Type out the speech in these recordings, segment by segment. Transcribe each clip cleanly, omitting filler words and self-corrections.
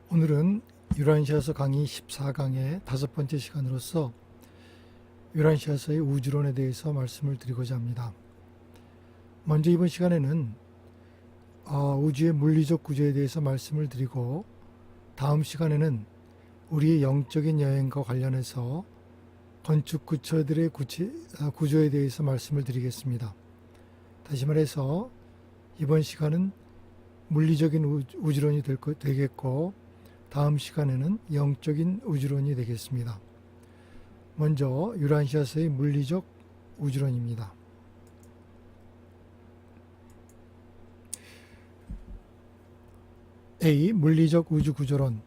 오늘은 유란시아서 강의 14강의 5번째 시간으로서 유란시아서의 우주론에 대해서 말씀을 드리고자 합니다. 먼저 이번 시간에는 우주의 물리적 구조에 대해서 말씀을 드리고, 다음 시간에는 우리의 영적인 여행과 관련해서 건축 구조들의 구조에 대해서 말씀을 드리겠습니다. 다시 말해서 이번 시간은 물리적인 우주론이 되겠고, 다음 시간에는 영적인 우주론이 되겠습니다. 먼저 유란시아서의 물리적 우주론입니다. A. 물리적 우주 구조론.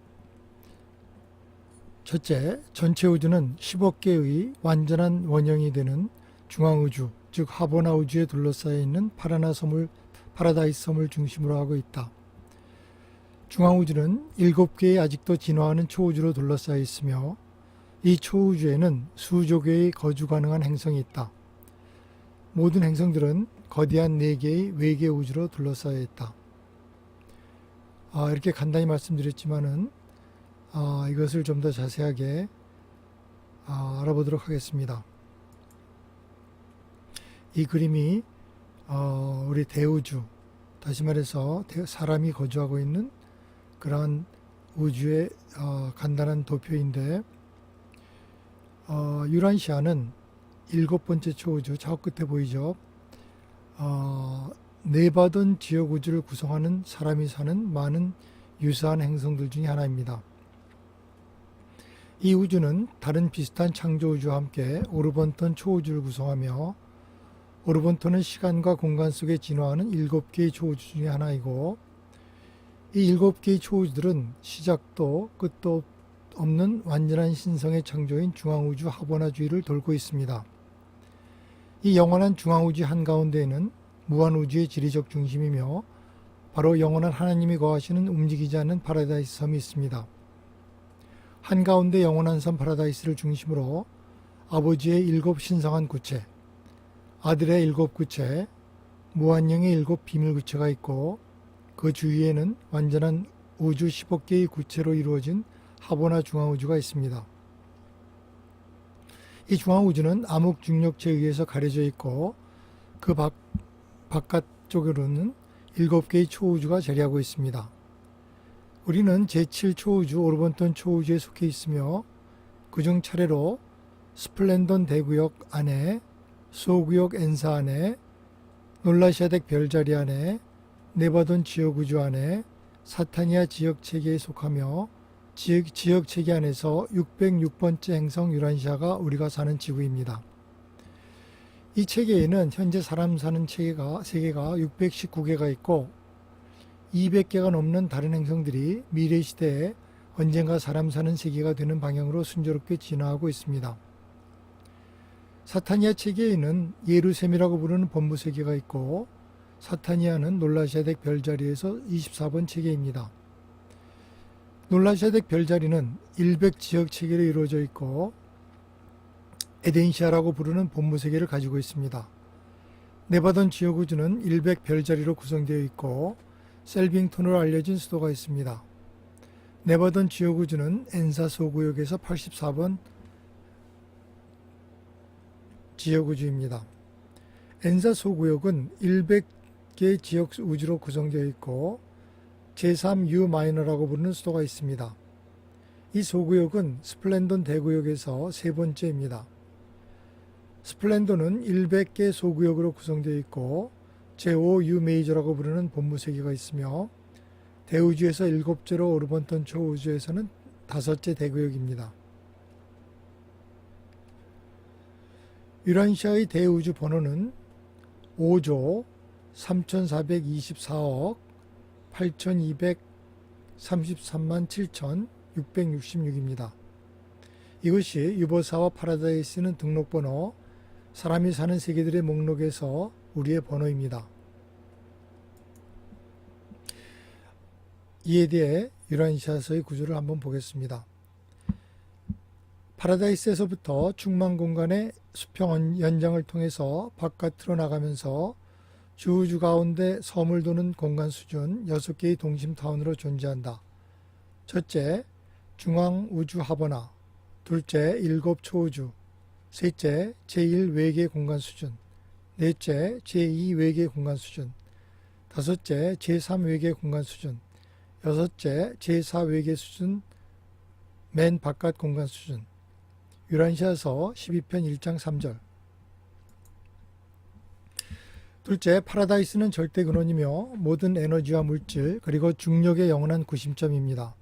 첫째, 전체 우주는 10억 개의 완전한 원형이 되는 중앙우주, 즉 하보나 우주에 둘러싸여 있는 파라다이스 섬을 중심으로 하고 있다. 중앙우주는 7개의 아직도 진화하는 초우주로 둘러싸여 있으며, 이 초우주에는 수조 개의 거주 가능한 행성이 있다. 모든 행성들은 거대한 4개의 외계 우주로 둘러싸여 있다. 이렇게 간단히 말씀드렸지만은 이것을 좀 더 자세하게 알아보도록 하겠습니다. 이 그림이 우리 대우주, 다시 말해서 사람이 거주하고 있는 그러한 우주의 간단한 도표인데, 유란시아는 7번째 초우주, 저 끝에 보이죠? 네바돈 지역 우주를 구성하는 사람이 사는 많은 유사한 행성들 중에 하나입니다. 이 우주는 다른 비슷한 창조 우주와 함께 오르본톤 초우주를 구성하며, 오르본톤은 시간과 공간 속에 진화하는 7개의 초우주 중에 하나이고, 이 7개의 초우주들은 시작도 끝도 없는 완전한 신성의 창조인 중앙우주 하보나 주위를 돌고 있습니다. 이 영원한 중앙우주 한가운데에는 무한우주의 지리적 중심이며, 바로 영원한 하나님이 거하시는 움직이지 않는 파라다이스 섬이 있습니다. 한가운데 영원한 섬 파라다이스를 중심으로 아버지의 7 신성한 구체, 아들의 7 구체, 무한령의 7 비밀 구체가 있고, 그 주위에는 완전한 우주 10억 개의 구체로 이루어진 하보나 중앙우주가 있습니다. 이 중앙우주는 암흑 중력체에 의해서 가려져 있고, 그 바깥쪽으로는 7개의 초우주가 자리하고 있습니다. 우리는 제7초우주 오르본톤 초우주에 속해 있으며, 그중 차례로 스플렌돈 대구역 안에, 소구역 엔사 안에, 놀라샤덱 별자리 안에, 네바돈 지역우주 안에, 사타니아 지역체계에 속하며, 지역체계 안에서 606번째 행성 유란시아가 우리가 사는 지구입니다. 이 체계에는 현재 사람 사는 세계가 619개가 있고, 200개가 넘는 다른 행성들이 미래 시대에 언젠가 사람 사는 세계가 되는 방향으로 순조롭게 진화하고 있습니다. 사타니아 체계에는 예루셈이라고 부르는 본부 세계가 있고, 사타니아는 놀라샤덱 별자리에서 24번 체계입니다. 놀라샤덱 별자리는 100 지역 체계로 이루어져 있고, 에덴시아라고 부르는 본부 세계를 가지고 있습니다. 네바돈 지역 우주는 100 별자리로 구성되어 있고, 셀빙톤으로 알려진 수도가 있습니다. 네바돈 지역 우주는 엔사 소구역에서 84번 지역 우주입니다. 엔사 소구역은 100개 지역 우주로 구성되어 있고, 제3U 마이너라고 부르는 수도가 있습니다. 이 소구역은 스플렌돈 대구역에서 3번째입니다. 스플렌돈은 100개 소구역으로 구성되어 있고, 제5U 메이저라고 부르는 본부 세계가 있으며, 대우주에서 7제로 오르본톤 초우주에서는 5째 대구역입니다. 유란시아의 대우주 번호는 5조 3424억 8233만 7666입니다. 이것이 유보사와 파라다이스는 등록번호, 사람이 사는 세계들의 목록에서 우리의 번호입니다. 이에 대해 유란시아서의 구조를 한번 보겠습니다. 파라다이스에서부터 충만 공간의 수평 연장을 통해서 바깥으로 나가면서 주우주 가운데 섬을 도는 공간 수준 6개의 동심 타운으로 존재한다. 첫째, 중앙 우주 하버나. 둘째, 일곱 초우주. 셋째, 제1 외계 공간 수준. 넷째, 제2 외계 공간 수준. 다섯째, 제3 외계 공간 수준. 여섯째, 제4 외계 수준, 맨 바깥 공간 수준. 유란시아서 12편 1장 3절. 둘째, 파라다이스는 절대 근원이며 모든 에너지와 물질 그리고 중력의 영원한 구심점입니다.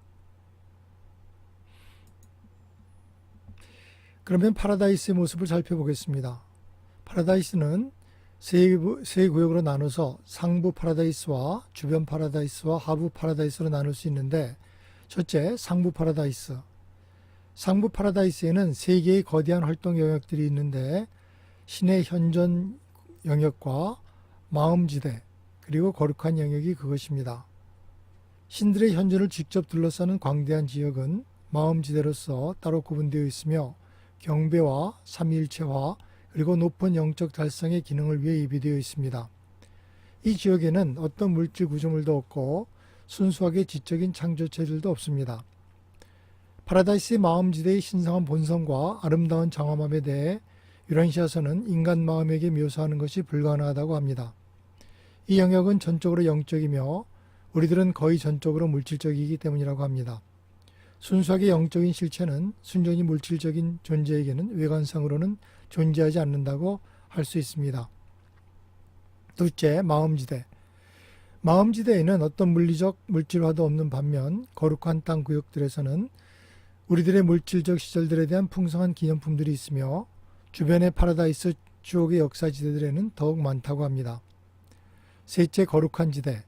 그러면 파라다이스의 모습을 살펴보겠습니다. 파라다이스는 세 구역으로 나눠서 상부 파라다이스와 주변 파라다이스와 하부 파라다이스로 나눌 수 있는데, 첫째, 상부 파라다이스. 상부 파라다이스에는 세 개의 거대한 활동 영역들이 있는데, 신의 현존 영역과 마음지대 그리고 거룩한 영역이 그것입니다. 신들의 현존을 직접 둘러싸는 광대한 지역은 마음지대로서 따로 구분되어 있으며 경배와 삼위일체화 그리고 높은 영적 달성의 기능을 위해 예비되어 있습니다. 이 지역에는 어떤 물질 구조물도 없고 순수하게 지적인 창조체들도 없습니다. 파라다이스의 마음지대의 신성한 본성과 아름다운 장엄함에 대해 유란시아서는 인간 마음에게 묘사하는 것이 불가능하다고 합니다. 이 영역은 전적으로 영적이며 우리들은 거의 전적으로 물질적이기 때문이라고 합니다. 순수하게 영적인 실체는 순전히 물질적인 존재에게는 외관상으로는 존재하지 않는다고 할 수 있습니다. 둘째, 마음지대. 마음지대에는 어떤 물리적 물질화도 없는 반면 거룩한 땅 구역들에서는 우리들의 물질적 시절들에 대한 풍성한 기념품들이 있으며 주변의 파라다이스 지옥의 역사지대들에는 더욱 많다고 합니다. 셋째, 거룩한 지대.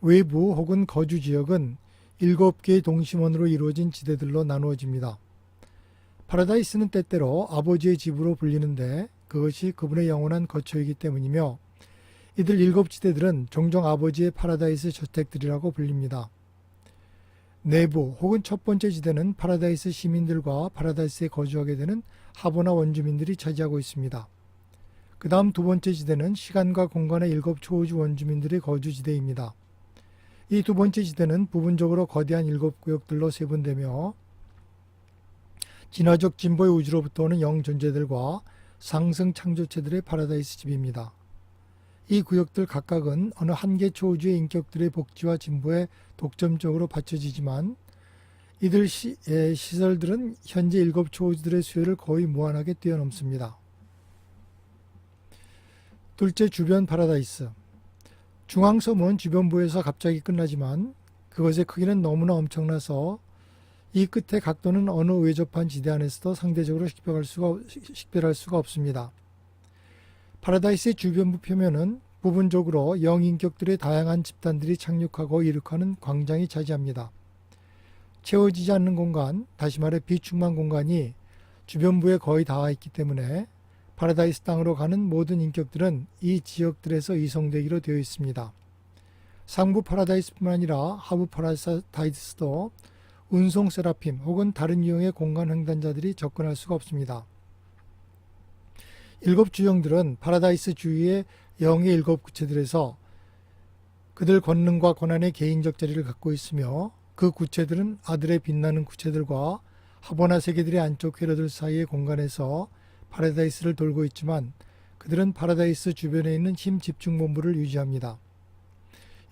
외부 혹은 거주 지역은 7개의 동심원으로 이루어진 지대들로 나누어집니다. 파라다이스는 때때로 아버지의 집으로 불리는데 그것이 그분의 영원한 거처이기 때문이며 이들 7지대들은 종종 아버지의 파라다이스 저택들이라고 불립니다. 내부 혹은 첫 번째 지대는 파라다이스 시민들과 파라다이스에 거주하게 되는 하버나 원주민들이 차지하고 있습니다. 그 다음 두 번째 지대는 시간과 공간의 7 초우주 원주민들의 거주지대입니다. 이 두 번째 지대는 부분적으로 거대한 7구역들로 세분되며 진화적 진보의 우주로부터 오는 영존재들과 상승 창조체들의 파라다이스 집입니다. 이 구역들 각각은 어느 한 개 초우주의 인격들의 복지와 진보에 독점적으로 받쳐지지만 이들 시설들은 현재 7 초우주들의 수요를 거의 무한하게 뛰어넘습니다. 둘째, 주변 파라다이스. 중앙섬은 주변부에서 갑자기 끝나지만 그것의 크기는 너무나 엄청나서 이 끝의 각도는 어느 외접한 지대 안에서도 상대적으로 식별할 수가 없습니다. 파라다이스의 주변부 표면은 부분적으로 영인격들의 다양한 집단들이 착륙하고 이륙하는 광장이 차지합니다. 채워지지 않는 공간, 다시 말해 비충만 공간이 주변부에 거의 닿아 있기 때문에 파라다이스 땅으로 가는 모든 인격들은 이 지역들에서 이송되기로 되어 있습니다. 상부 파라다이스뿐만 아니라 하부 파라다이스도 운송 세라핌 혹은 다른 유형의 공간 횡단자들이 접근할 수가 없습니다. 7 주영들은 파라다이스 주위의 영의 7 구체들에서 그들 권능과 권한의 개인적 자리를 갖고 있으며 그 구체들은 아들의 빛나는 구체들과 하버나 세계들의 안쪽 회로들 사이의 공간에서 파라다이스를 돌고 있지만 그들은 파라다이스 주변에 있는 힘 집중 본부를 유지합니다.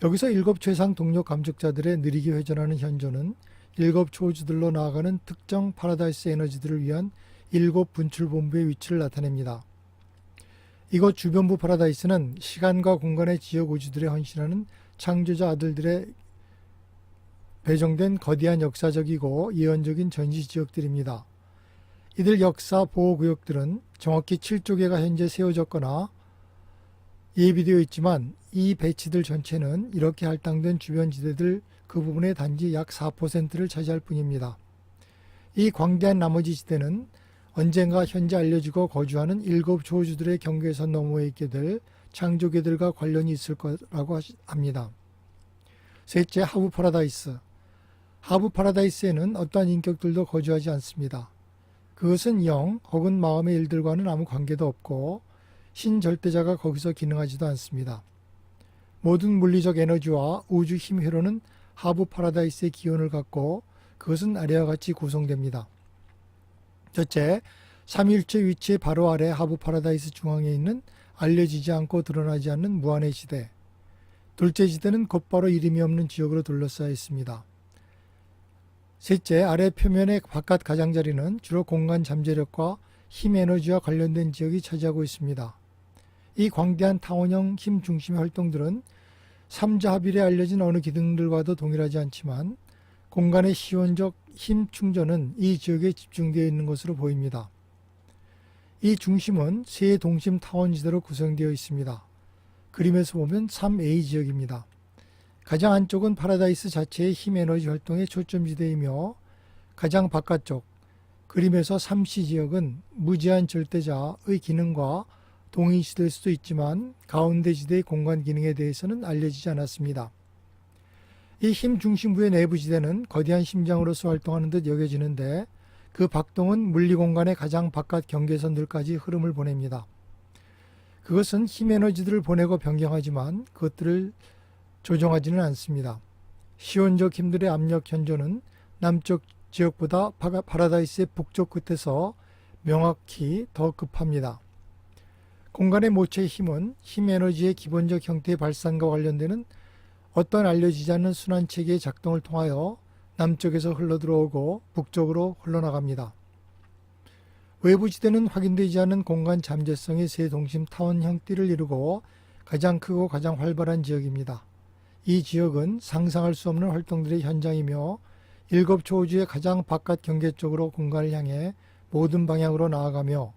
여기서 7 최상 동력 감축자들의 느리게 회전하는 현존은 7 초우주들로 나아가는 특정 파라다이스 에너지들을 위한 7 분출 본부의 위치를 나타냅니다. 이곳 주변부 파라다이스는 시간과 공간의 지역 우주들에 헌신하는 창조자 아들들의 배정된 거대한 역사적이고 예언적인 전시 지역들입니다. 이들 역사 보호구역들은 정확히 7조 개가 현재 세워졌거나 예비되어 있지만 이 배치들 전체는 이렇게 할당된 주변 지대들 그 부분의 단지 약 4%를 차지할 뿐입니다. 이 광대한 나머지 지대는 언젠가 현재 알려지고 거주하는 7 초우주들의 경계선 너머에 있게 될 창조계들과 관련이 있을 거라고 합니다. 셋째, 하부 파라다이스. 하부 파라다이스에는 어떠한 인격들도 거주하지 않습니다. 그것은 영 혹은 마음의 일들과는 아무 관계도 없고 신절대자가 거기서 기능하지도 않습니다. 모든 물리적 에너지와 우주 힘 회로는 하부 파라다이스의 기원을 갖고 그것은 아래와 같이 구성됩니다. 첫째, 삼위일체 위치의 바로 아래 하부 파라다이스 중앙에 있는 알려지지 않고 드러나지 않는 무한의 지대. 둘째 지대는 곧바로 이름이 없는 지역으로 둘러싸여 있습니다. 셋째, 아래 표면의 바깥 가장자리는 주로 공간 잠재력과 힘 에너지와 관련된 지역이 차지하고 있습니다. 이 광대한 타원형 힘 중심의 활동들은 삼자합일에 알려진 어느 기둥들과도 동일하지 않지만 공간의 시원적 힘 충전은 이 지역에 집중되어 있는 것으로 보입니다. 이 중심은 세 동심 타원지대로 구성되어 있습니다. 그림에서 보면 3A 지역입니다. 가장 안쪽은 파라다이스 자체의 힘 에너지 활동의 초점지대이며 가장 바깥쪽 그림에서 3C 지역은 무제한 절대자의 기능과 동일시될 수도 있지만 가운데 지대의 공간 기능에 대해서는 알려지지 않았습니다. 이 힘 중심부의 내부 지대는 거대한 심장으로서 활동하는 듯 여겨지는데 그 박동은 물리공간의 가장 바깥 경계선들까지 흐름을 보냅니다. 그것은 힘 에너지들을 보내고 변경하지만 그것들을 조정하지는 않습니다. 시온적 힘들의 압력 현조는 남쪽 지역보다 파라다이스의 북쪽 끝에서 명확히 더 급합니다. 공간의 모체의 힘은 힘 에너지의 기본적 형태의 발산과 관련되는 어떤 알려지지 않는 순환체계의 작동을 통하여 남쪽에서 흘러들어오고 북쪽으로 흘러나갑니다. 외부 지대는 확인되지 않은 공간 잠재성의 세 동심 타원형 띠를 이루고 가장 크고 가장 활발한 지역입니다. 이 지역은 상상할 수 없는 활동들의 현장이며 일곱 초우주의 가장 바깥 경계 쪽으로 공간을 향해 모든 방향으로 나아가며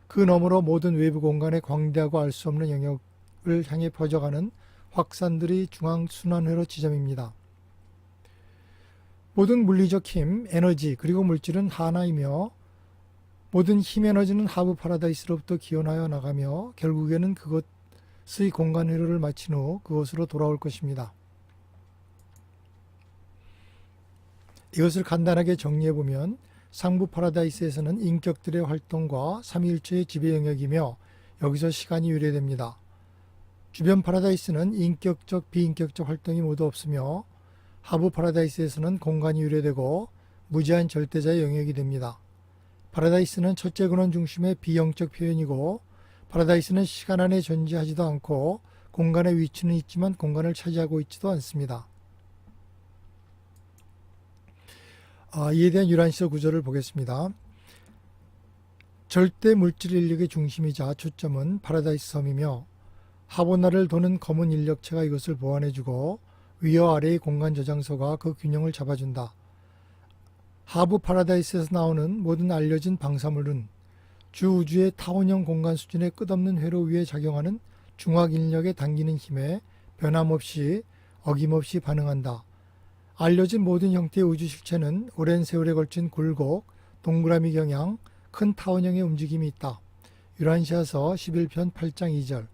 그 너머로 모든 외부 공간의 광대하고 알 수 없는 영역을 향해 퍼져가는 확산들의 중앙 순환회로 지점입니다. 모든 물리적 힘, 에너지 그리고 물질은 하나이며 모든 힘 에너지는 하부 파라다이스로부터 기원하여 나가며 결국에는 그것의 공간 회로를 마친 후 그것으로 돌아올 것입니다. 이것을 간단하게 정리해보면 상부 파라다이스에서는 인격들의 활동과 삼위일체의 지배 영역이며 여기서 시간이 유래됩니다. 주변 파라다이스는 인격적, 비인격적 활동이 모두 없으며 하부 파라다이스에서는 공간이 유래되고 무제한 절대자의 영역이 됩니다. 파라다이스는 첫째 근원 중심의 비영적 표현이고 파라다이스는 시간 안에 존재하지도 않고 공간의 위치는 있지만 공간을 차지하고 있지도 않습니다. 이에 대한 유란시설 구조를 보겠습니다. 절대 물질 인력의 중심이자 초점은 파라다이스 섬이며 하보나를 도는 검은 인력체가 이것을 보완해주고 위와 아래의 공간 저장소가 그 균형을 잡아준다. 하부 파라다이스에서 나오는 모든 알려진 방사물은 주우주의 타원형 공간 수준의 끝없는 회로 위에 작용하는 중학 인력에 당기는 힘에 변함없이 어김없이 반응한다. 알려진 모든 형태의 우주 실체는 오랜 세월에 걸친 굴곡, 동그라미 경향, 큰 타원형의 움직임이 있다. 유란시아서 11편 8장 2절.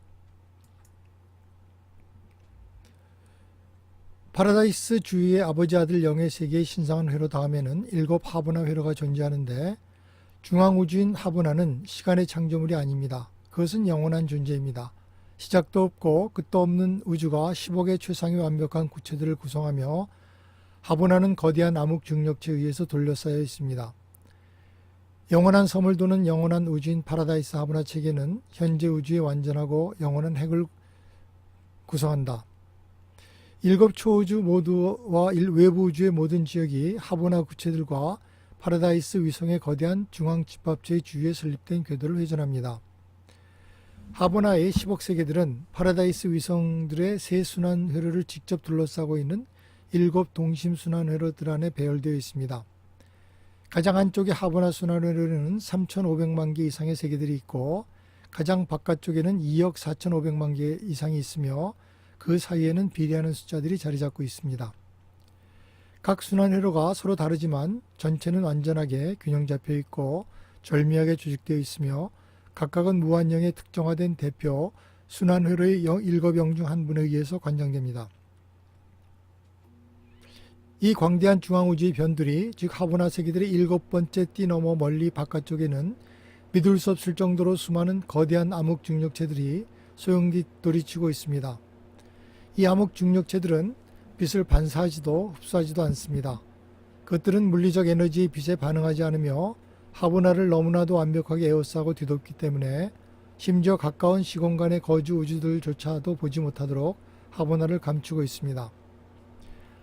파라다이스 주위의 아버지 아들 영의 세계의 신성한 회로 다음에는 일곱 하보나 회로가 존재하는데 중앙우주인 하보나는 시간의 창조물이 아닙니다. 그것은 영원한 존재입니다. 시작도 없고 끝도 없는 우주가 10억의 최상의 완벽한 구체들을 구성하며 하보나는 거대한 암흑 중력체에 의해서 둘러싸여 있습니다. 영원한 섬을 도는 영원한 우주인 파라다이스 하보나 체계는 현재 우주의 완전하고 영원한 핵을 구성한다. 일곱 초우주 모두와 외부 우주의 모든 지역이 하보나 구체들과 파라다이스 위성의 거대한 중앙 집합체의 주위에 설립된 궤도를 회전합니다. 하보나의 10억 세계들은 파라다이스 위성들의 세 순환 회로를 직접 둘러싸고 있는 일곱 동심 순환 회로들 안에 배열되어 있습니다. 가장 안쪽의 하보나 순환 회로에는 3,500만 개 이상의 세계들이 있고 가장 바깥쪽에는 2억 4,500만 개 이상이 있으며 그 사이에는 비례하는 숫자들이 자리 잡고 있습니다. 각 순환 회로가 서로 다르지만 전체는 완전하게 균형 잡혀 있고 절묘하게 조직되어 있으며 각각은 무한영의 특정화된 대표 순환 회로의 일곱 영 중 한 분에 의해서 관장됩니다. 이 광대한 중앙우주의 변들이 즉 하보나 세계들의 일곱 번째 띠 너머 멀리 바깥쪽에는 믿을 수 없을 정도로 수많은 거대한 암흑 중력체들이 소용돌이치고 있습니다. 이 암흑 중력체들은 빛을 반사하지도 흡수하지도 않습니다. 그것들은 물리적 에너지의 빛에 반응하지 않으며 하브나를 너무나도 완벽하게 에워싸고 뒤덮기 때문에 심지어 가까운 시공간의 거주 우주들조차도 보지 못하도록 하브나를 감추고 있습니다.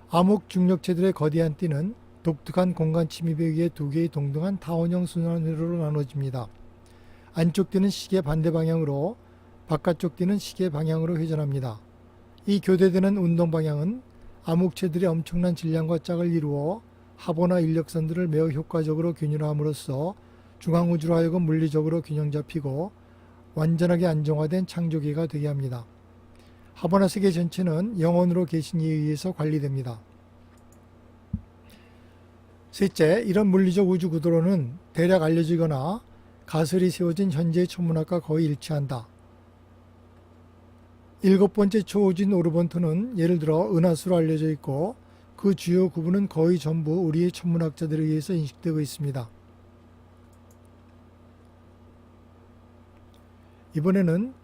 암흑 중력체들의 거대한 띠는 독특한 공간 침입에 의해 두 개의 동등한 타원형 순환 회로로 나눠집니다. 안쪽 띠는 시계 반대 방향으로, 바깥쪽 띠는 시계 방향으로 회전합니다. 이 교대되는 운동 방향은 암흑체들의 엄청난 질량과 짝을 이루어 하버나 인력선들을 매우 효과적으로 균일함으로써 중앙우주로 하여금 물리적으로 균형 잡히고 완전하게 안정화된 창조계가 되게 합니다. 하버나 세계 전체는 영혼으로 계신 이에 의해서 관리됩니다. 셋째, 이런 물리적 우주 구도로는 대략 알려지거나 가설이 세워진 현재의 천문학과 거의 일치한다. 일곱 번째 초우주인 오르본토는 예를 들어 은하수로 알려져 있고 그 주요 구분은 거의 전부 우리의 천문학자들에 의해서 인식되고 있습니다. 이번에는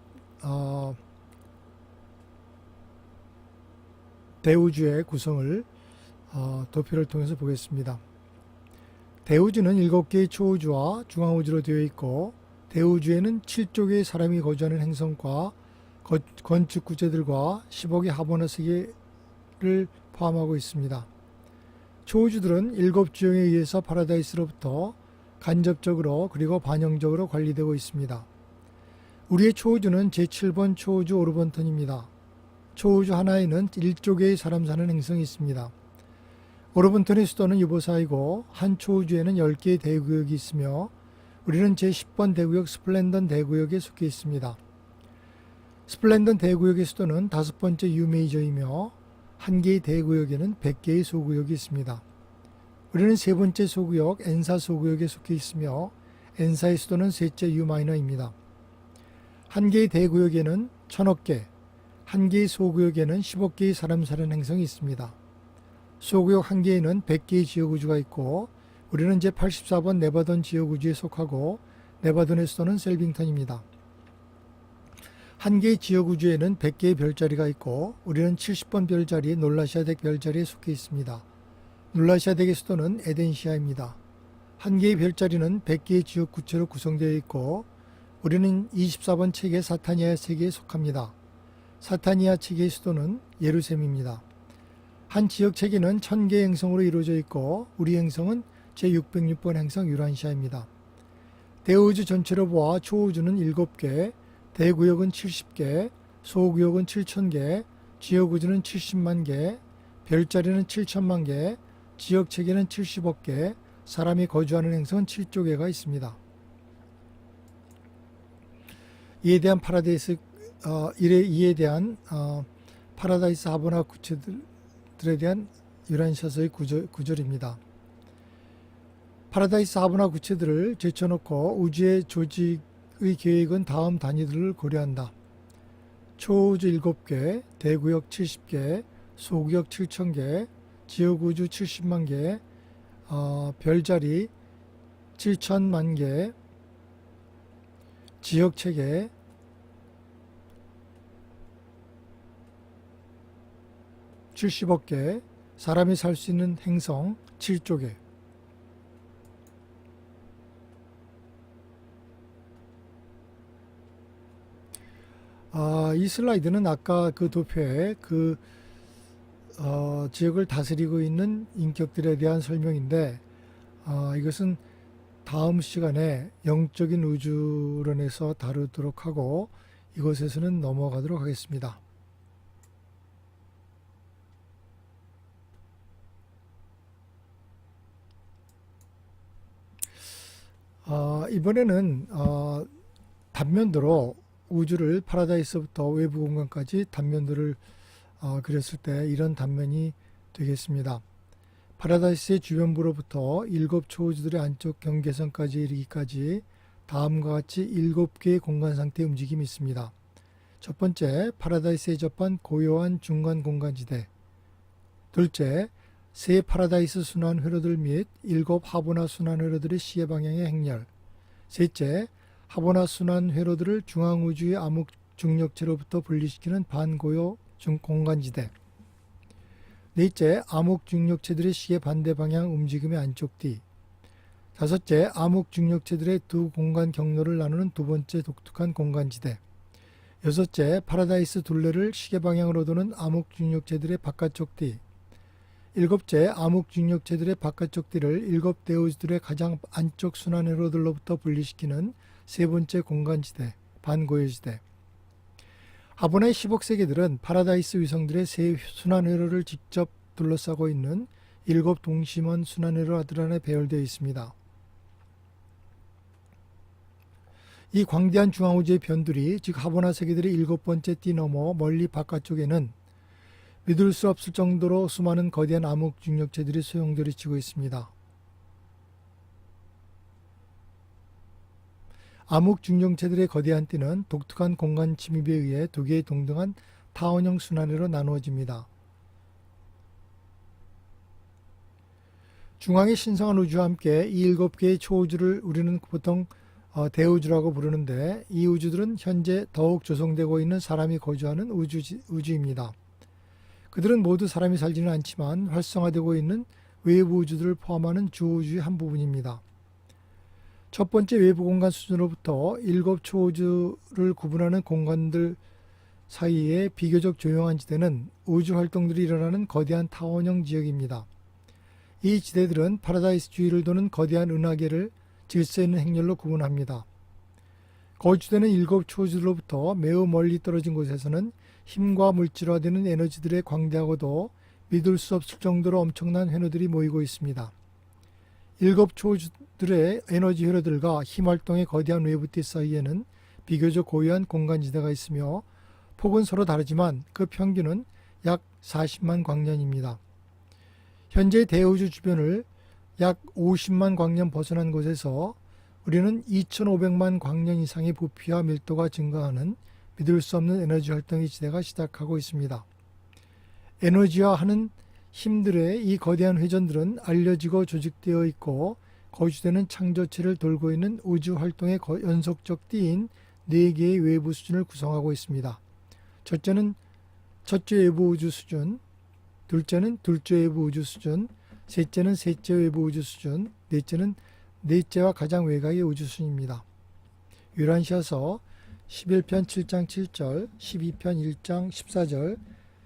대우주의 구성을 도표를 통해서 보겠습니다. 대우주는 7개의 초우주와 중앙우주로 되어 있고 대우주에는 7조 개의 사람이 거주하는 행성과 건축 구조들과 10억의 하버나 세계를 포함하고 있습니다. 초우주들은 7주형에 의해서 파라다이스로부터 간접적으로 그리고 반영적으로 관리되고 있습니다. 우리의 초우주는 제7번 초우주 오르본턴입니다. 초우주 하나에는 1조 개의 사람 사는 행성이 있습니다. 오르본턴의 수도는 유보사이고 한 초우주에는 10개의 대구역이 있으며 우리는 제10번 대구역 스플렌던 대구역에 속해 있습니다. 스플렌던 대구역의 수도는 5번째 유메이저이며 한 개의 대구역에는 100개의 소구역이 있습니다. 우리는 세 번째 소구역 엔사 소구역에 속해 있으며 엔사의 수도는 셋째 유마이너입니다. 한 개의 대구역에는 1000억 개, 한 개의 소구역에는 10억 개의 사람 사는 행성이 있습니다. 소구역 한 개에는 100개의 지역우주가 있고 우리는 제84번 네바던 지역우주에 속하고 네바던의 수도는 셀빙턴입니다. 한 개의 지역우주에는 100개의 별자리가 있고 우리는 70번 별자리 놀라시아덱 별자리에 속해 있습니다. 놀라시아덱의 수도는 에덴시아입니다. 한 개의 별자리는 100개의 지역구체로 구성되어 있고 우리는 24번 체계 사타니아 세계에 속합니다. 사타니아 체계의 수도는 예루셈입니다. 한 지역 체계는 1000개의 행성으로 이루어져 있고 우리 행성은 제606번 행성 유란시아입니다. 대우주 전체로 보아 초우주는 7개, 대구역은 70개, 소구역은 7000개, 지역우주는 70만 개, 별자리는 7000만 개, 지역체계는 70억 개, 사람이 거주하는 행성은 7조 개가 있습니다. 이에 대한 파라다이스 하버나 구체들에 대한 유란시아서의 구절입니다. 파라다이스 하버나 구체들을 제쳐놓고 우주의 조직의 계획은 다음 단위들을 고려한다. 초우주 7개, 대구역 70개, 소구역 7000개, 지역우주 70만 개, 별자리 7000만 개, 지역체계 70억 개, 사람이 살 수 있는 행성 7조 개. 이 슬라이드는 아까 그 도표에 지역을 다스리고 있는 인격들에 대한 설명인데 이것은 다음 시간에 영적인 우주론에서 다루도록 하고 이곳에서는 넘어가도록 하겠습니다. 이번에는 단면도로 우주를 파라다이스부터 외부 공간까지 단면도를 그렸을 때 이런 단면이 되겠습니다. 파라다이스의 주변부로부터 7초우주들의 안쪽 경계선까지 이르기까지 다음과 같이 7개의 공간 상태의 움직임이 있습니다. 첫 번째, 파라다이스에 접한 고요한 중간 공간지대. 둘째, 세 파라다이스 순환 회로들 및 7 하보나 순환 회로들의 시계 방향의 행렬. 셋째, 하보나 순환 회로들을 중앙우주의 암흑 중력체로부터 분리시키는 반고요 공간지대. 넷째, 암흑중력체들의 시계 반대 방향 움직임의 안쪽 뒤. 다섯째, 암흑중력체들의 두 공간 경로를 나누는 두 번째 독특한 공간지대. 여섯째, 파라다이스 둘레를 시계 방향으로 도는 암흑중력체들의 바깥쪽 뒤. 일곱째, 암흑중력체들의 바깥쪽 뒤를 일곱 대우주들의 가장 안쪽 순환회로들로부터 분리시키는 세 번째 공간지대, 반고요지대. 아보나의 10억 세계들은 파라다이스 위성들의 세 순환회로를 직접 둘러싸고 있는 일곱 동심원 순환회로들 안에 배열되어 있습니다. 이 광대한 중앙우주의 변두리, 즉 하보나 세계들의 일곱 번째 띠 너머 멀리 바깥쪽에는 믿을 수 없을 정도로 수많은 거대한 암흑중력체들이 소용돌이치고 있습니다. 암흑중력체들의 거대한 띠는 독특한 공간 침입에 의해 두 개의 동등한 타원형 순환으로 나누어집니다. 중앙의 신성한 우주와 함께 이 일곱 개의 초우주를 우리는 보통 대우주라고 부르는데, 이 우주들은 현재 더욱 조성되고 있는 사람이 거주하는 우주입니다. 그들은 모두 사람이 살지는 않지만 활성화되고 있는 외부 우주들을 포함하는 주우주의 한 부분입니다. 첫 번째 외부 공간 수준으로부터 일곱 초우주를 구분하는 공간들 사이에 비교적 조용한 지대는 우주 활동들이 일어나는 거대한 타원형 지역입니다. 이 지대들은 파라다이스 주위를 도는 거대한 은하계를 질서 있는 행렬로 구분합니다. 거주되는 일곱 초우주로부터 매우 멀리 떨어진 곳에서는 힘과 물질화되는 에너지들의 광대하고도 믿을 수 없을 정도로 엄청난 회로들이 모이고 있습니다. 일곱 초우주들의 에너지 회로들과 힘활동의 거대한 외부띠 사이에는 비교적 고유한 공간지대가 있으며 폭은 서로 다르지만 그 평균은 약 40만 광년입니다. 현재 대우주 주변을 약 50만 광년 벗어난 곳에서 우리는 2500만 광년 이상의 부피와 밀도가 증가하는 믿을 수 없는 에너지 활동의 지대가 시작하고 있습니다. 에너지화하는 힘들의 이 거대한 회전들은 알려지고 조직되어 있고 거주되는 창조체를 돌고 있는 우주 활동의 연속적 띠인 4개의 외부 수준을 구성하고 있습니다. 첫째 외부 우주 수준, 둘째는 둘째 외부 우주 수준, 셋째는 셋째 외부 우주 수준, 넷째는 넷째와 가장 외곽의 우주 수준입니다. 유란시아서 11편 7장 7절, 12편 1장 14절,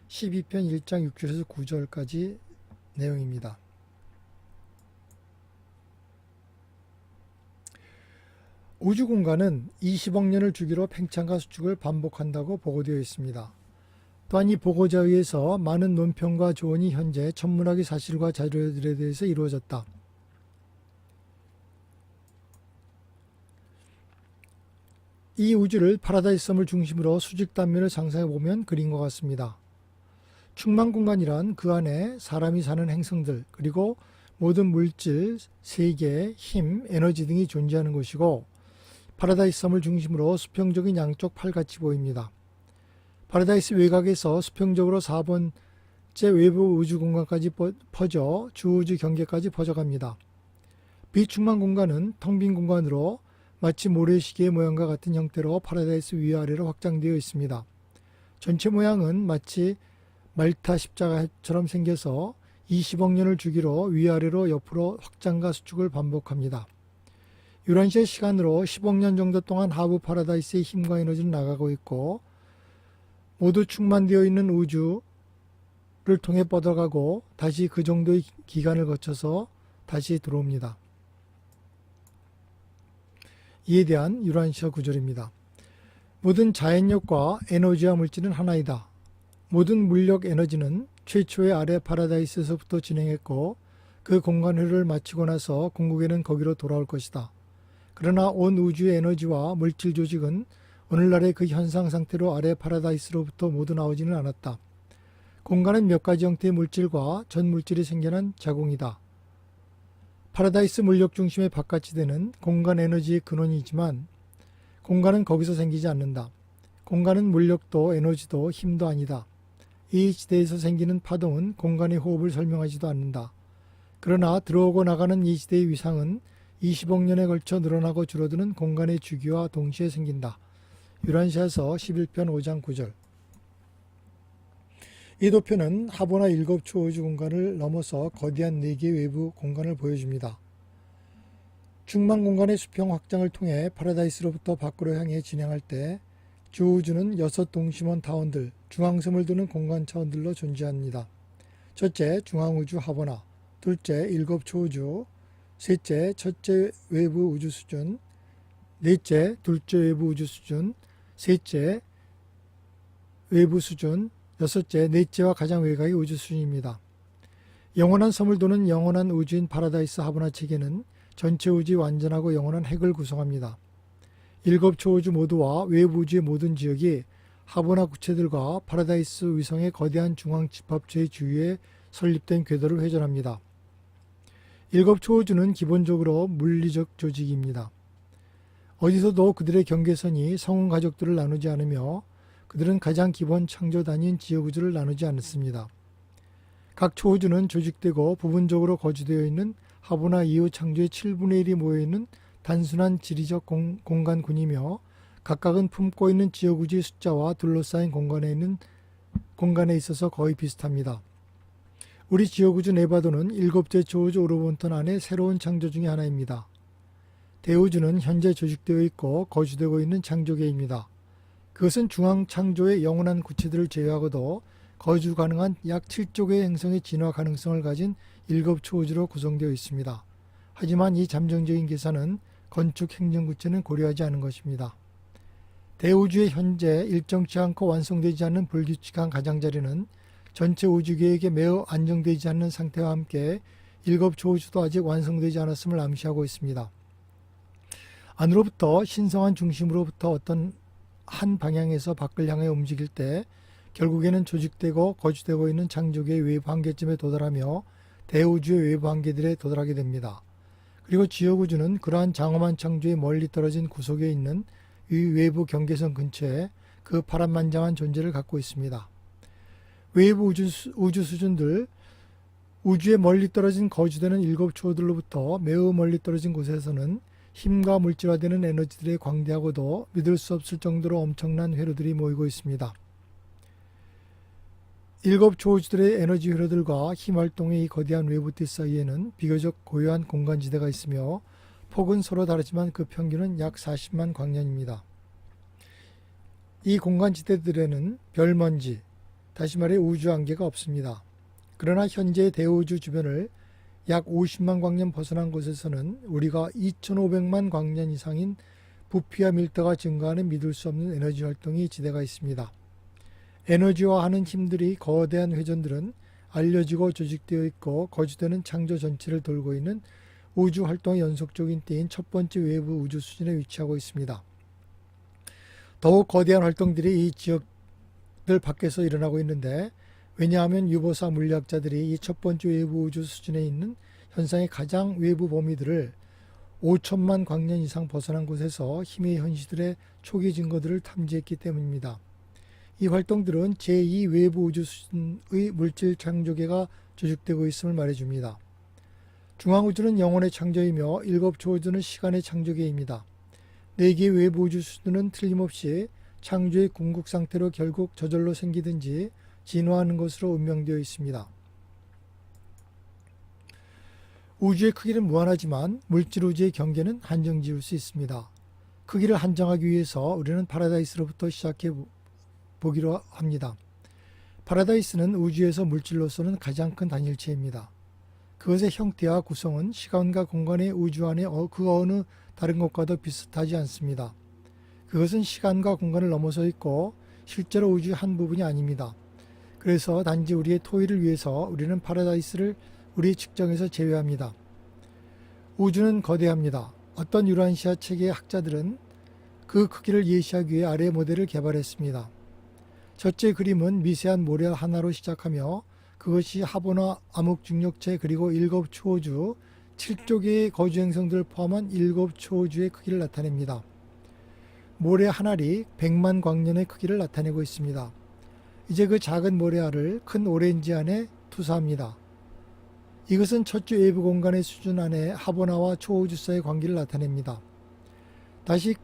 12편 1장 6절에서 9절까지 내용입니다. 우주 공간은 20억 년을 주기로 팽창과 수축을 반복한다고 보고되어 있습니다. 또한 이 보고자에 의해서 많은 논평과 조언이 현재 천문학의 사실과 자료들에 대해서 이루어졌다. 이 우주를 파라다이스 섬을 중심으로 수직 단면을 상상해 보면 그린 것 같습니다. 충만 공간이란 그 안에 사람이 사는 행성들, 그리고 모든 물질, 세계, 힘, 에너지 등이 존재하는 곳이고, 파라다이스 섬을 중심으로 수평적인 양쪽 팔같이 보입니다. 파라다이스 외곽에서 수평적으로 4번째 외부 우주 공간까지 퍼져 주우주 경계까지 퍼져갑니다. 비충만 공간은 텅 빈 공간으로 마치 모래시계의 모양과 같은 형태로 파라다이스 위아래로 확장되어 있습니다. 전체 모양은 마치 말타 십자가처럼 생겨서 20억 년을 주기로 위아래로 옆으로 확장과 수축을 반복합니다. 유란시의 시간으로 10억 년 정도 동안 하부 파라다이스의 힘과 에너지는 나가고 있고, 모두 충만되어 있는 우주를 통해 뻗어가고 다시 그 정도의 기간을 거쳐서 다시 들어옵니다. 이에 대한 유란시아 구절입니다. 모든 자연력과 에너지와 물질은 하나이다. 모든 물력 에너지는 최초의 아래 파라다이스에서부터 진행했고 그 공간회로를 마치고 나서 궁극에는 거기로 돌아올 것이다. 그러나 온 우주의 에너지와 물질 조직은 오늘날의 그 현상 상태로 아래 파라다이스로부터 모두 나오지는 않았다. 공간은 몇 가지 형태의 물질과 전 물질이 생겨난 자궁이다. 파라다이스 물력 중심의 바깥지대는 공간 에너지의 근원이지만 공간은 거기서 생기지 않는다. 공간은 물력도 에너지도 힘도 아니다. 이 지대에서 생기는 파동은 공간의 호흡을 설명하지도 않는다. 그러나 들어오고 나가는 이 지대의 위상은 20억 년에 걸쳐 늘어나고 줄어드는 공간의 주기와 동시에 생긴다. 유란시아서 11편 5장 9절. 이 도표는 하보나 일곱 초우주 공간을 넘어서 거대한 4개의 외부 공간을 보여줍니다. 중망 공간의 수평 확장을 통해 파라다이스로부터 밖으로 향해 진행할 때 주우주는 6 동심원 타원들, 중앙섬을 두는 공간 차원들로 존재합니다. 첫째, 중앙우주 하보나, 둘째, 7 초우주, 셋째, 첫째 외부 우주 수준, 넷째, 둘째 외부 우주 수준, 셋째, 외부 수준, 여섯째, 넷째와 가장 외곽의 우주 수준입니다. 영원한 섬을 도는 영원한 우주인 파라다이스 하보나 체계는 전체 우주의 완전하고 영원한 핵을 구성합니다. 7 초우주 모두와 외부 우주의 모든 지역이 하보나 구체들과 파라다이스 위성의 거대한 중앙 집합체의 주위에 설립된 궤도를 회전합니다. 7 초우주는 기본적으로 물리적 조직입니다. 어디서도 그들의 경계선이 성운 가족들을 나누지 않으며 그들은 가장 기본 창조 단위인 지역우주를 나누지 않습니다. 각 초우주는 조직되고 부분적으로 거주되어 있는 하보나 이후 창조의 7분의 1이 모여있는 단순한 지리적 공간군이며 각각은 품고 있는 지역우주의 숫자와 둘러싸인 공간에 있어서 거의 비슷합니다. 우리 지역우주 네바도는 7째 초우주 오르본턴 안에 새로운 창조 중의 하나입니다. 대우주는 현재 조직되어 있고 거주되고 있는 창조계입니다. 그것은 중앙 창조의 영원한 구체들을 제외하고도 거주 가능한 약 7조 개의 행성의 진화 가능성을 가진 7 초우주로 구성되어 있습니다. 하지만 이 잠정적인 계산은 건축 행정구체는 고려하지 않은 것입니다. 대우주의 현재 일정치 않고 완성되지 않는 불규칙한 가장자리는 전체 우주계획에 매우 안정되지 않는 상태와 함께 7 초우주도 아직 완성되지 않았음을 암시하고 있습니다. 안으로부터 신성한 중심으로부터 어떤 한 방향에서 밖을 향해 움직일 때 결국에는 조직되고 거주되고 있는 창조계의 외부 한계점에 도달하며 대우주의 외부 한계들에 도달하게 됩니다. 그리고 지역우주는 그러한 장엄한 창조의 멀리 떨어진 구석에 있는 이 외부 경계선 근처에 그 파란만장한 존재를 갖고 있습니다. 외부 우주 수준들, 우주에 멀리 떨어진 거주되는 7 초우들로부터 매우 멀리 떨어진 곳에서는 힘과 물질화되는 에너지들의 광대하고도 믿을 수 없을 정도로 엄청난 회로들이 모이고 있습니다. 7 초우주들의 에너지 회로들과 힘활동의 이 거대한 외부띠 사이에는 비교적 고요한 공간지대가 있으며 폭은 서로 다르지만 그 평균은 약 40만 광년입니다. 이 공간지대들에는 별먼지, 다시 말해 우주안개가 없습니다. 그러나 현재 대우주 주변을 약 50만 광년 벗어난 곳에서는 우리가 2500만 광년 이상인 부피와 밀도가 증가하는 믿을 수 없는 에너지 활동이 지대가 있습니다. 에너지화하는 힘들이 거대한 회전들은 알려지고 조직되어 있고 거주되는 창조 전체를 돌고 있는 우주 활동의 연속적인 때인 첫 번째 외부 우주 수준에 위치하고 있습니다. 더욱 거대한 활동들이 이 지역들 밖에서 일어나고 있는데 왜냐하면 유보사 물리학자들이 이 첫 번째 외부 우주 수준에 있는 현상의 가장 외부 범위들을 5천만 광년 이상 벗어난 곳에서 힘의 현시들의 초기 증거들을 탐지했기 때문입니다. 이 활동들은 제2 외부 우주 수준의 물질 창조계가 조직되고 있음을 말해줍니다. 중앙우주는 영혼의 창조이며 7 초우주는 시간의 창조계입니다. 4개의 외부 우주 수준은 틀림없이 창조의 궁극 상태로 결국 저절로 생기든지 진화하는 것으로 운명되어 있습니다. 우주의 크기는 무한하지만 물질 우주의 경계는 한정 지을 수 있습니다. 크기를 한정하기 위해서 우리는 파라다이스로부터 시작해 보기로 합니다. 파라다이스는 우주에서 물질로서는 가장 큰 단일체입니다. 그것의 형태와 구성은 시간과 공간의 우주 안에 그 어느 다른 것과도 비슷하지 않습니다. 그것은 시간과 공간을 넘어서 있고 실제로 우주의 한 부분이 아닙니다. 그래서 단지 우리의 토의를 위해서 우리는 파라다이스를 우리 측정에서 제외합니다. 우주는 거대합니다. 어떤 유라시아 체계의 학자들은 그 크기를 예시하기 위해 아래 모델을 개발했습니다. 첫째 그림은 미세한 모래 하나로 시작하며 그것이 하보나 암흑중력체 그리고 7 초우주 7조 개의 거주 행성들을 포함한 7 초우주의 크기를 나타냅니다. 모래 한 알이 100만 광년의 크기를 나타내고 있습니다. 이제 그 작은 모래알을 큰 오렌지 안에 투사합니다. 이것은 첫째 외부 공간의 수준 안에 하보나와 초우주 사이의 관계를 나타냅니다. 다시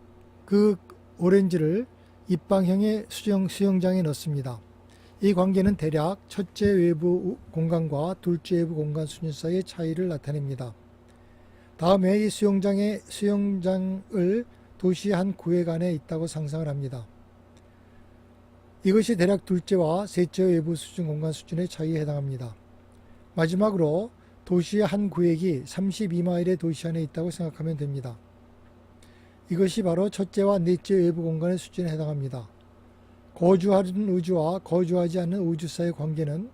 그 오렌지를 입방형의 수영장에 넣습니다. 이 관계는 대략 첫째 외부 공간과 둘째 외부 공간 수준 사이의 차이를 나타냅니다. 다음에 이 수영장을 도시 한 구획 안에 있다고 상상을 합니다. 이것이 대략 둘째와 셋째 외부 수준 공간 수준의 차이에 해당합니다. 마지막으로 도시의 한 구획이 32마일의 도시 안에 있다고 생각하면 됩니다. 이것이 바로 첫째와 넷째 외부 공간의 수준에 해당합니다. 거주하는 우주와 거주하지 않는 우주 사이의 관계는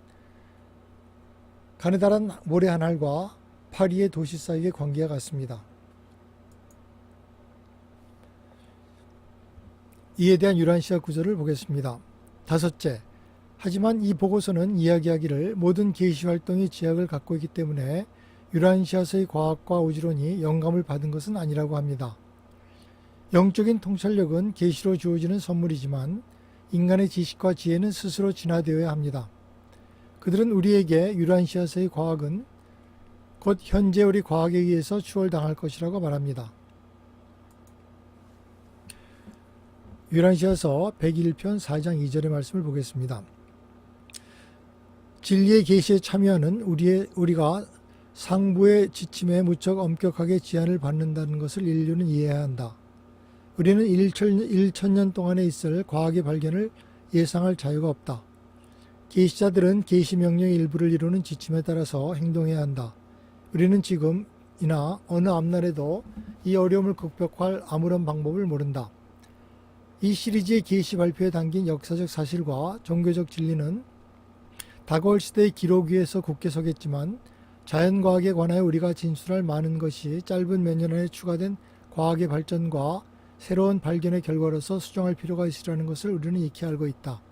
가느다란 모래 한 알과 파리의 도시 사이의 관계와 같습니다. 이에 대한 유란시아 구조를 보겠습니다. 다섯째, 하지만 이 보고서는 이야기하기를 모든 계시활동이 지약을 갖고 있기 때문에 유란시아서의 과학과 우주론이 영감을 받은 것은 아니라고 합니다. 영적인 통찰력은 계시로 주어지는 선물이지만 인간의 지식과 지혜는 스스로 진화되어야 합니다. 그들은 우리에게 유란시아서의 과학은 곧 현재 우리 과학에 의해서 추월당할 것이라고 말합니다. 유란시아서 101편 4장 2절의 말씀을 보겠습니다. 진리의 계시에 참여하는 우리가 상부의 지침에 무척 엄격하게 제한을 받는다는 것을 인류는 이해해야 한다. 우리는 1천년 동안에 있을 과학의 발견을 예상할 자유가 없다. 계시자들은 계시 명령의 일부를 이루는 지침에 따라서 행동해야 한다. 우리는 지금이나 어느 앞날에도 이 어려움을 극복할 아무런 방법을 모른다. 이 시리즈의 계시 발표에 담긴 역사적 사실과 종교적 진리는 다가올 시대의 기록 위에서 굳게 서겠지만 자연과학에 관하여 우리가 진술할 많은 것이 짧은 몇 년 안에 추가된 과학의 발전과 새로운 발견의 결과로서 수정할 필요가 있으라는 것을 우리는 익히 알고 있다.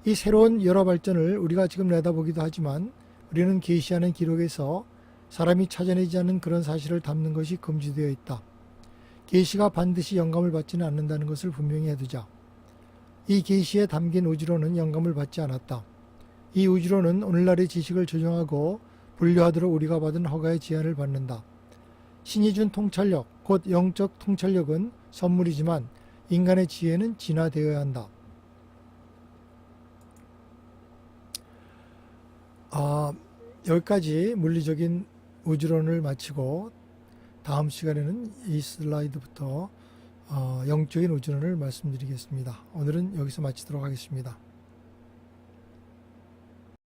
이 새로운 여러 발전을 우리가 지금 내다보기도 하지만 우리는 계시하는 기록에서 사람이 찾아내지 않는 그런 사실을 담는 것이 금지되어 있다. 계시가 반드시 영감을 받지는 않는다는 것을 분명히 해두자. 이 계시에 담긴 우주론은 영감을 받지 않았다. 이 우주론은 오늘날의 지식을 조정하고 분류하도록 우리가 받은 허가의 제한을 받는다. 신이 준 통찰력, 곧 영적 통찰력은 선물이지만 인간의 지혜는 진화되어야 한다. 여기까지 물리적인 우주론을 마치고 다음 시간에는 이 슬라이드부터 영적인 우주론을 말씀드리겠습니다. 오늘은 여기서 마치도록 하겠습니다.